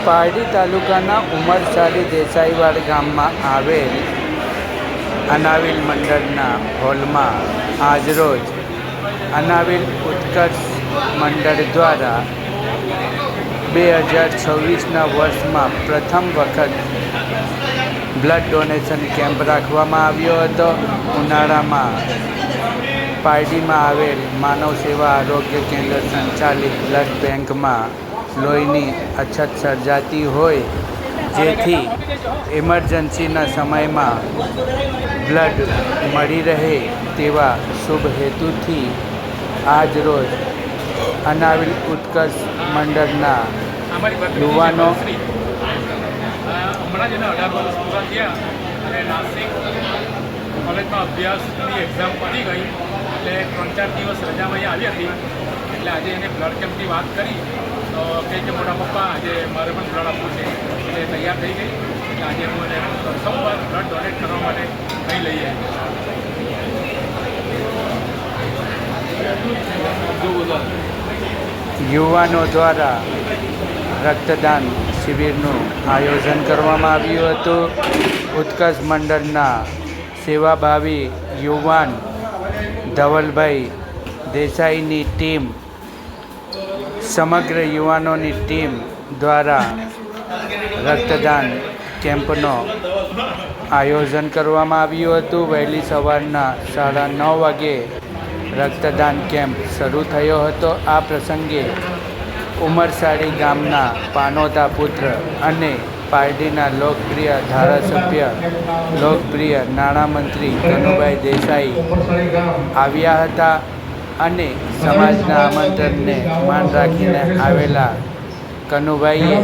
પારડી તાલુકાના ઉમરસાડી દેસાઈવાડ ગામમાં આવેલ અનાવિલ મંડળના હોલમાં આજરોજ અનાવિલ ઉત્કર્ષ મંડળ દ્વારા 2026ના વર્ષમાં પ્રથમ વખત બ્લડ ડોનેશન કેમ્પ રાખવામાં આવ્યો હતો. ઉનાળામાં પારડીમાં આવેલ માનવ સેવા આરોગ્ય કેન્દ્ર સંચાલિત બ્લડ બેંકમાં લોહીની અછત સર્જાતી હોય, જેથી ઇમરજન્સીના સમયમાં બ્લડ મળી રહે તેવા શુભ હેતુથી આજરોજ અનાવિલ ઉત્કર્ષ મંડળના યુવાનો હમણાં જ એને 18 વર્ષ પૂરા થયા અને નાસિક કોલેજમાં અભ્યાસની એક્ઝામ પતી ગઈ એટલે 3-4 દિવસ રજામાં અહીંયા આવી હતી. એટલે આજે એને બ્લડ કેમ્પની વાત કરી તો કહે કે મોટા પપ્પા આજે મારે પણ બ્લડ આપવું છે એટલે તૈયાર થઈ ગઈ. એટલે આજે હું એને પ્રથમવાર બ્લડ ડોનેટ કરવા માટે અહીં લઈ આવ્યો. યુવાનો દ્વારા રક્તદાન શિબિરનું આયોજન કરવામાં આવ્યું હતું. ઉત્કર્ષ મંડળના સેવાભાવી યુવાન ધવલભાઈ દેસાઈની ટીમ, સમગ્ર યુવાનોની ટીમ દ્વારા રક્તદાન કેમ્પનો આયોજન કરવામાં આવ્યું હતું. વહેલી સવારના 9:30 વાગે રક્તદાન કેમ્પ શરૂ થયો હતો. આ પ્રસંગે ઉમરસાડી ગામના પાનોતા પુત્ર અને પારડીના લોકપ્રિય ધારાસભ્ય, લોકપ્રિય નાણામંત્રી કનુભાઈ દેસાઈ આવ્યા હતા અને સમાજના આમંત્રણને માન રાખીને આવેલા કનુભાઈએ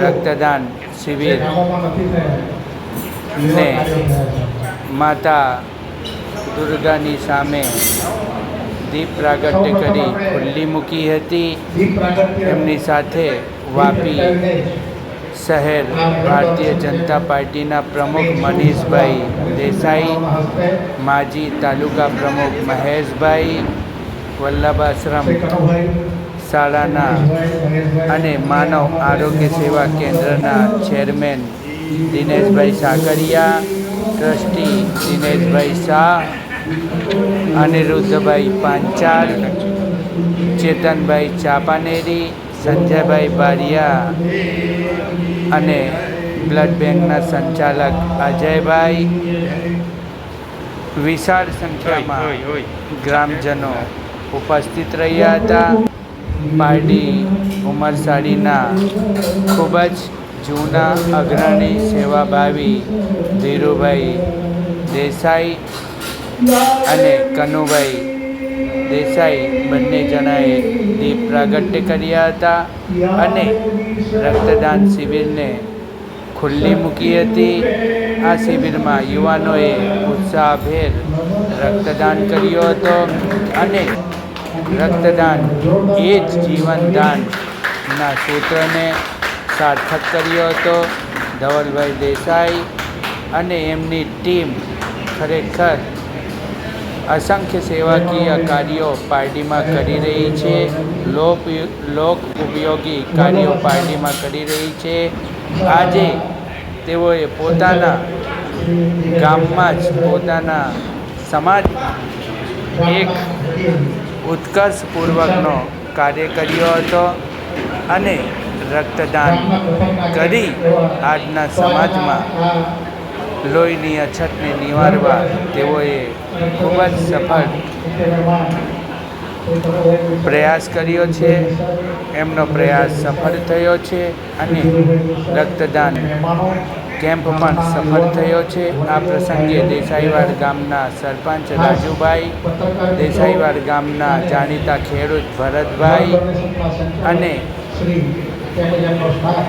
રક્તદાન શિબિરને માતા દુર્ગાની સામે દીપ પ્રાગટ્ય કરી ખુલ્લી મૂકી હતી. એમની સાથે વાપી શહેર ભારતીય જનતા પાર્ટીના પ્રમુખ મનીષભાઈ દેસાઈ, માજી તાલુકા પ્રમુખ મહેશભાઈ, વલ્લભાશ્રમ શાળાના અને માનવ આરોગ્ય સેવા કેન્દ્રના ચેરમેન દિનેશભાઈ સાકરિયા, ટ્રસ્ટી દિનેશભાઈ શાહ, અનિરુદ્ધભાઈ પાંચાલ, ચેતનભાઈ ચાપાનેરી, સંજયભાઈ બારિયા અને બ્લડ બેંકના સંચાલક અજયભાઈ, વિશાળ સંખ્યામાં ગ્રામજનો ઉપસ્થિત રહ્યા હતા. પારડી ઉમરસાડીના ખૂબ જ જૂના અગ્રણી સેવાભાવી ધીરુભાઈ દેસાઈ અને કનુભાઈ દેસાઈ બંને જણાએ દીપ પ્રાગટ્ય કર્યા હતા અને રક્તદાન શિબિરને ખુલ્લી મૂકી હતી. આ શિબિરમાં યુવાનોએ ઉત્સાહભેર રક્તદાન કર્યો હતો અને રક્તદાન એ જ જીવનદાનના સૂત્રને સાર્થક કર્યો હતો. ધવલભાઈ દેસાઈ અને એમની ટીમ ખરેખર અસંખ્ય સેવાકીય કાર્યો પારડીમાં કરી રહી છે. લોક ઉપયોગી કાર્યો પારડીમાં કરી રહી છે. આજે તેઓએ પોતાના ગામમાં જ, પોતાના સમાજમાં એક ઉત્કર્ષપૂર્વકનો કાર્ય કર્યો હતો અને રક્તદાન કરી આજના સમાજમાં લોહીની અછતને નિવારવા તેઓએ ખૂબ જ સફળ પ્રયાસ કર્યો છે. એમનો પ્રયાસ સફળ થયો છે અને રક્તદાન કેમ્પ પણ સફળ થયો છે. આ પ્રસંગે દેસાઈવાડ ગામના સરપંચ રાજુભાઈ, દેસાઈવાડ ગામના જાણીતા ખેડૂત ભરતભાઈ અને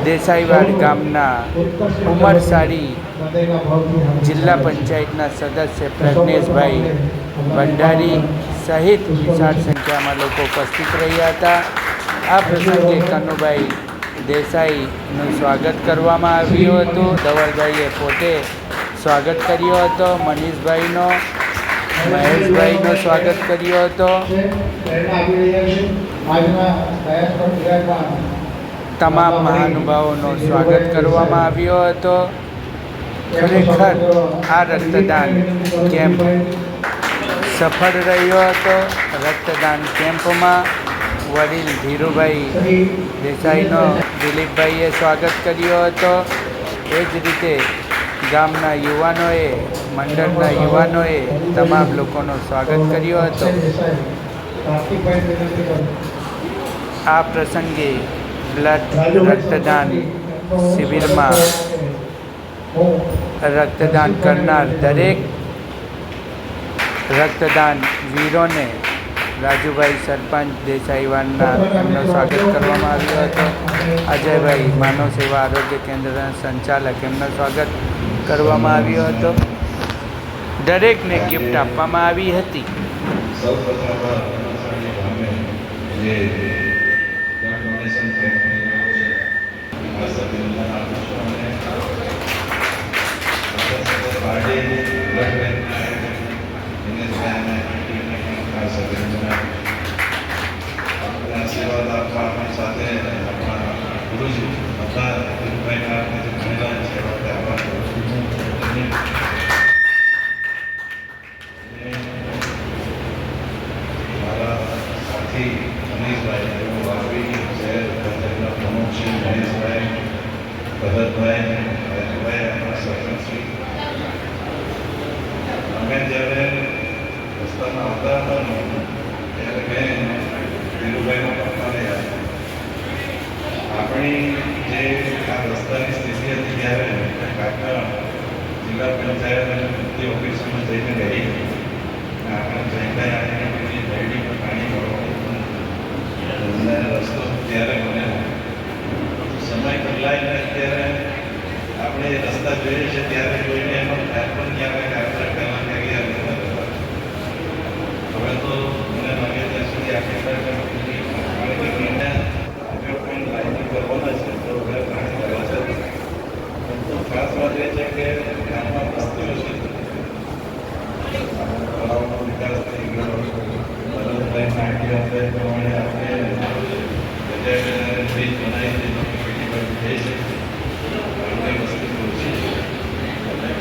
દેસાઈવાડ ગામના ઉમરસાડી જિલ્લા પંચાયતના સદસ્ય પ્રજ્ઞેશભાઈ ભંડારી સહિત વિશાળ સંખ્યામાં લોકો ઉપસ્થિત રહ્યા હતા. આ પ્રસંગે કનુભાઈ દેસાઈનું સ્વાગત કરવામાં આવ્યું હતું. ધવલભાઈએ પોતે સ્વાગત કર્યો હતો. મનીષભાઈનો, મહેશભાઈનો સ્વાગત કર્યો હતો. તમામ મહાનુભાવોનો સ્વાગત કરવામાં આવ્યો હતો. ખરેખર આ રક્તદાન કેમ્પ સફળ રહ્યો હતો. રક્તદાન કેમ્પમાં વડીલ ધીરુભાઈ દેસાઈનો દિલીપભાઈએ સ્વાગત કર્યો હતો. એ જ રીતે ગામના યુવાનોએ, મંડળના યુવાનોએ તમામ લોકોનું સ્વાગત કર્યો હતો. આ પ્રસંગે રક્તદાન શિબિરમાં રક્તદાન કરનાર દરેક રક્તદાન વીરોને રાજુભાઈ સરપંચ દેસાઈવાડના એમનો સ્વાગત કરવામાં આવ્યો હતો. અજયભાઈ માનવ સેવા આરોગ્ય કેન્દ્રના સંચાલક એમનો સ્વાગત કરવામાં આવ્યો હતો. દરેકને ગિફ્ટ આપવામાં આવી હતી. આશીર્વાદ આપવા આપણી સાથે આપણા ગુરુજી બધા ગુરુભાઈના મહિલા સેવા મારા સાથી મનીષભાઈ એવો વાપી શહેર પંચાયતના પ્રમુખ શ્રી મહેશભાઈ ભરતભાઈ રાજુભાઈ આપણા સરપંચશ્રી અમે જ્યારે રસ્તામાં આવતા હતા ત્યારે મેં ધીરુભાઈના પપ્પાને આપણી જે આ રસ્તાની સ્થિતિ હતી ત્યારે કાકા જિલ્લા પંચાયત અને મુક્તિ ઓફિસમાં જઈને રહી આપણે જઈને આવીને પેલી રેડીમાં પાણી ભરવાનો રસ્તો ત્યારે મને સમય બદલાય ને ત્યારે આપણે રસ્તા જોઈએ છે ત્યારે જોઈને એનો ખ્યાલ પણ ક્યારે આપણે કલાક હવે તો મને લાગે ત્યાં સુધી આપણે કરવાના છે તો હવે પાણી ભરવા છે. ખાસ વાત એ છે કે ગામમાં વસ્તીઓ છે, તળાવનો વિકાસ થઈ ગયો. ભરતભાઈ નાટ્ય પ્રમાણે આપણે બ્રિજ બનાવી પેટી પર થઈ છે. ઘણી વસ્તી ઓછી છે.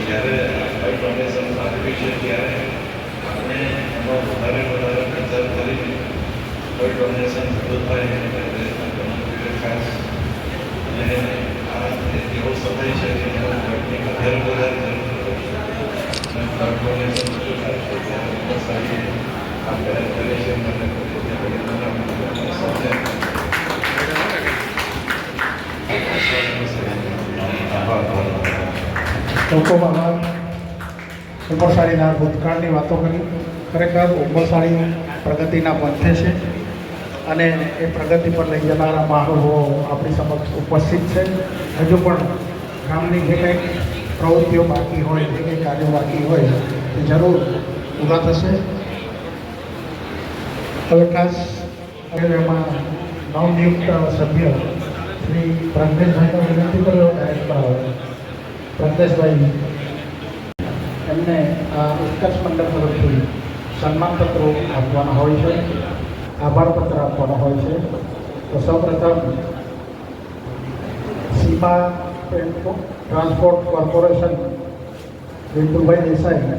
જ્યારે આપણે ડોનેશન આપ્યું છે ત્યારે આપણે એમાં વધારે વિચાર કરી કોઈ ડોનેશન થતું થાય ખાસ અને આ એવો સમય છે કે ઘરની વધારે જરૂર ડોનેશન ઓછું થાય છે ત્યારે ખૂબ સારી આ પહેલ કરી છે. મને લોકોમાં ઉંબરસાળીના ભૂતકાળની વાતો કરી. ખરેખર ઉંબરસાળી પ્રગતિના પંથે છે અને એ પ્રગતિ પર લઈ જનારા મહાનુભાવો આપણી સમક્ષ ઉપસ્થિત છે. હજુ પણ ગામની જે કંઈક પ્રવૃત્તિઓ બાકી હોય, જે કંઈ કાર્યો બાકી હોય તે જરૂર પૂરા થશે. હવે ખાસ એમાં નવનિયુક્ત સભ્ય શ્રી પ્રજ્ઞેશભાઈને વિનંતી કર્યો ડાયરેક્ટ આવે. પ્રજ્ઞેશભાઈ એમને આ ઉત્કર્ષ મંડળ તરફથી સન્માનપત્રો આપવાના હોય છે, આભારપત્ર આપવાનો હોય છે. તો સૌપ્રથમ સીમા ટ્રાન્સપોર્ટ કોર્પોરેશન વિપુલભાઈ દેસાઈ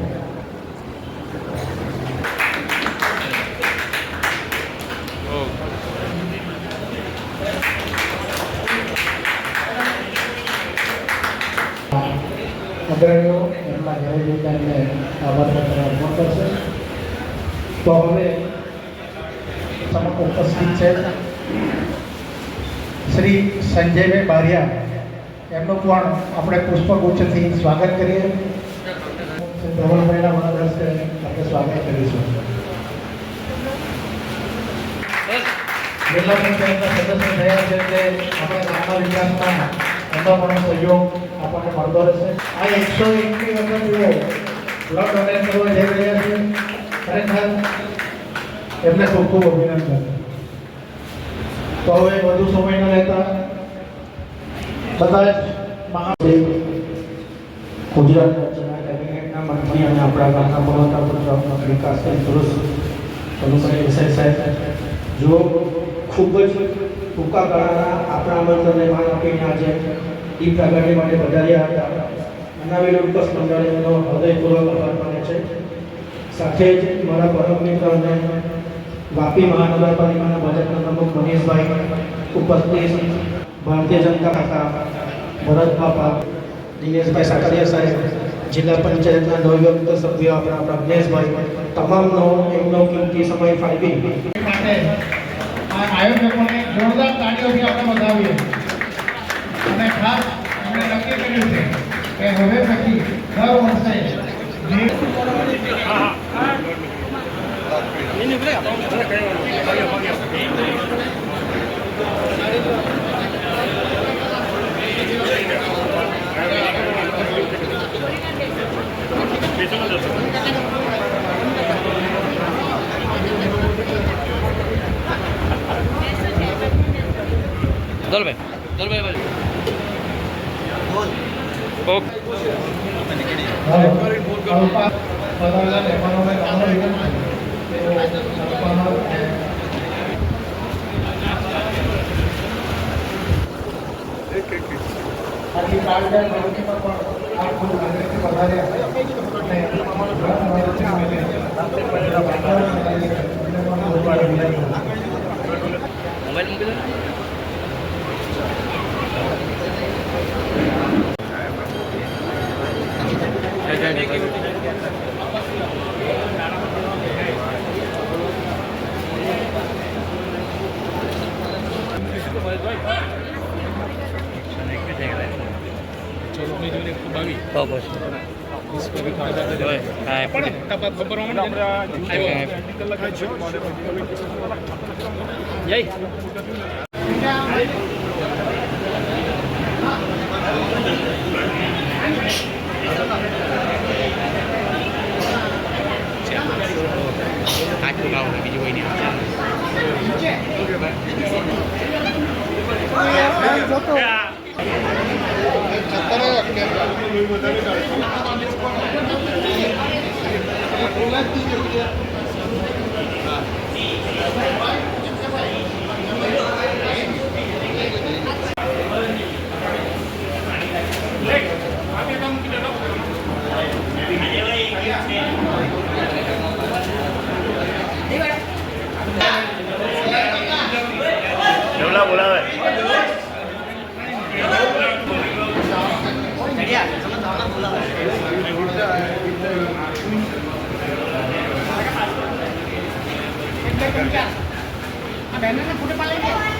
અગ્રણીઓ એમના ઘરે જઈને એમને આભારપત્ર અર્પણ કરશે. તો હવે સમક્ષ ઉપસ્થિત છે શ્રી સંજયભાઈ બારિયા. એમનું પણ આપણે પુષ્પગુચ્છથી સ્વાગત કરીએ. ધવલભાઈના મનોદર્શે આપણે સ્વાગત કરીશું. જિલ્લા પંચાયતના સદસ્ય થયા છે તે આપણા ગામના વિકાસમાં એમનો પણ સહયોગ આપણને મળતો રહેશે. આ 101મી વખત એવો બ્લડ ડોનેટ કરવા જઈ રહ્યા છે. ખરેખર એમને ખૂબ ખૂબ અભિનંદન. તો હવે વધુ સમય ન લેતા બધા જ ગુજરાત રાજ્યના કેબિનેટના મંત્રી અને આપણા ગામના પર્વતા પુત્ર વિકાસ તંદુરસ્ત વિષય સાહેબ જો ખૂબ જ ટૂંકા ગાળાના આપણા આમંત્રણને માન આપીને આજે દીપ પ્રાગટ્ય માટે પધાર્યા હતા. અનાવિલ ઉત્કર્ષ મંડળનો હૃદયપૂર્વક આભાર માને છે. સાથે જ મારા પરમ મિત્ર અને વાપી મહાનગરપાલિકાના ભાજપના પ્રમુખ મનીષભાઈ, ઉપસ્થિત ભારતીય જનતા પાર્ટીના ભરત બાપા, દિનેશભાઈ સાકરિયા સાહેબ, જિલ્લા પંચાયતના નવયુક્ત સભ્ય આપણા પ્રજ્ઞેશભાઈ, તમામનો એમનો કિંમતી સમય ફાળવી માટે આ આયોજકોને જોરદાર તાળીઓથી આપણે વધાવીએ. અને ખાસ એમણે નક્કી કર્યું છે કે હવે પછી દર વર્ષે પધારેલા મહેમાનોને નાનો વિનંતી તેઓ આપવાનો આથી કાર્યક્રમ પ્રવૃત્તિ પર પણ આપ ખૂબ આનંદથી પધાર્યા અને બેનરને ફોટો પાડી